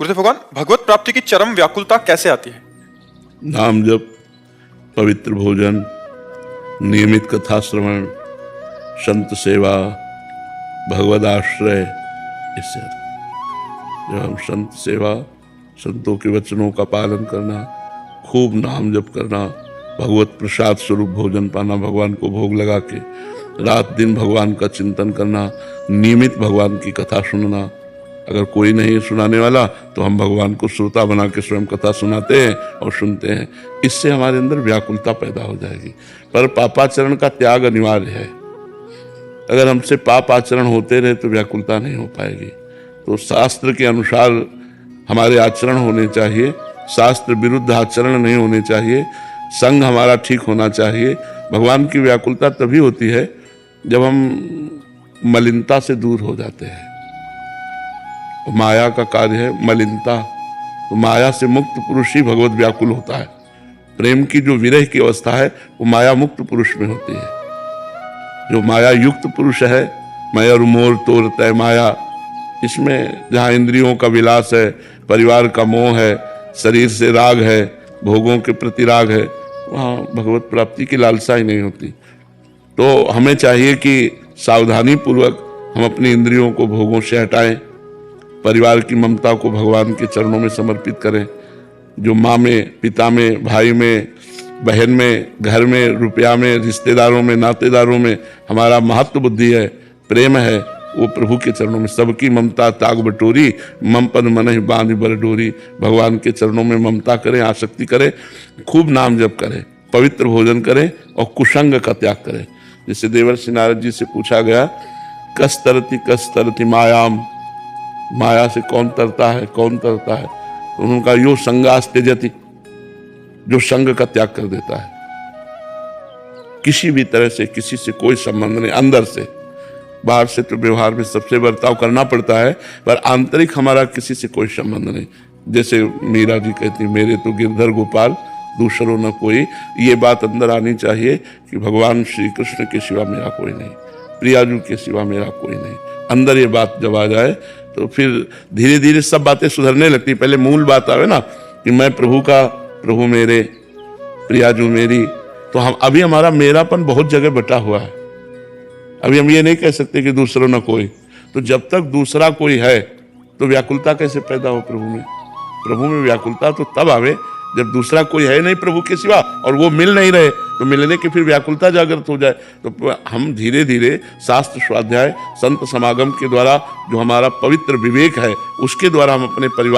गुरुदेव भगवान, भगवत प्राप्ति की चरम व्याकुलता कैसे आती है? नाम जप, पवित्र भोजन, नियमित कथा श्रवण, संत सेवा, भगवद आश्रय। इससे जब हम संत सेवा, संतों के वचनों का पालन करना, खूब नाम जप करना, भगवत प्रसाद स्वरूप भोजन पाना, भगवान को भोग लगा के रात दिन भगवान का चिंतन करना, नियमित भगवान की कथा सुनना। अगर कोई नहीं सुनाने वाला तो हम भगवान को श्रोता बना के स्वयं कथा सुनाते हैं और सुनते हैं। इससे हमारे अंदर व्याकुलता पैदा हो जाएगी। पर पापाचरण का त्याग अनिवार्य है। अगर हमसे पाप आचरण होते रहे तो व्याकुलता नहीं हो पाएगी। तो शास्त्र के अनुसार हमारे आचरण होने चाहिए, शास्त्र विरुद्ध आचरण नहीं होने चाहिए, संग हमारा ठीक होना चाहिए। भगवान की व्याकुलता तभी होती है जब हम मलिनता से दूर हो जाते हैं। माया का कार्य है मलिनता, तो माया से मुक्त पुरुष ही भगवत व्याकुल होता है। प्रेम की जो विरह की अवस्था है वो माया मुक्त पुरुष में होती है। जो माया युक्त पुरुष है, माया रुमोर तोर तय माया, इसमें जहाँ इंद्रियों का विलास है, परिवार का मोह है, शरीर से राग है, भोगों के प्रति राग है, वहाँ भगवत प्राप्ति की लालसा ही नहीं होती। तो हमें चाहिए कि सावधानी पूर्वक हम अपनी इंद्रियों को भोगों से हटाएं, परिवार की ममता को भगवान के चरणों में समर्पित करें। जो माँ में, पिता में, भाई में, बहन में, घर में, रुपया में, रिश्तेदारों में, नातेदारों में हमारा महत्व बुद्धि है, प्रेम है, वो प्रभु के चरणों में। सबकी ममता ताग बटोरी, मम पद मनहि बांधि बर डोरी। भगवान के चरणों में ममता करें, आसक्ति करें, खूब नाम जप करें, पवित्र भोजन करें और कुसंग का त्याग करें। जैसे देवर्षि नारद जी से पूछा गया, कस तरति मायाम, माया से कौन तरता है, कौन तरता है? तो उन्होंने कहा, यो संगास त्यजति, जो संग का त्याग कर देता है। किसी भी तरह से किसी से कोई संबंध नहीं, अंदर से। बाहर से तो व्यवहार में सबसे बर्ताव करना पड़ता है, पर आंतरिक हमारा किसी से कोई संबंध नहीं। जैसे मीरा जी कहती, मेरे तो गिरधर गोपाल दूसरों न कोई। ये बात अंदर आनी चाहिए कि भगवान श्री कृष्ण के सिवा मेरा कोई नहीं, प्रियाजू के सिवा मेरा कोई नहीं। अंदर ये बात जब आ जाए तो फिर धीरे धीरे सब बातें सुधरने लगती। पहले मूल बात आवे ना कि मैं प्रभु का, प्रभु मेरे, प्रियाजू मेरी। तो हम अभी हमारा मेरापन बहुत जगह बटा हुआ है। अभी हम ये नहीं कह सकते कि दूसरों न कोई। तो जब तक दूसरा कोई है तो व्याकुलता कैसे पैदा हो प्रभु में? प्रभु में व्याकुलता तो तब आवे जब दूसरा कोई है नहीं प्रभु के सिवा और वो मिल नहीं रहे, तो मिलने की फिर व्याकुलता जागृत हो जाए। तो हम धीरे धीरे शास्त्र स्वाध्याय, संत समागम के द्वारा जो हमारा पवित्र विवेक है, उसके द्वारा हम अपने परिवार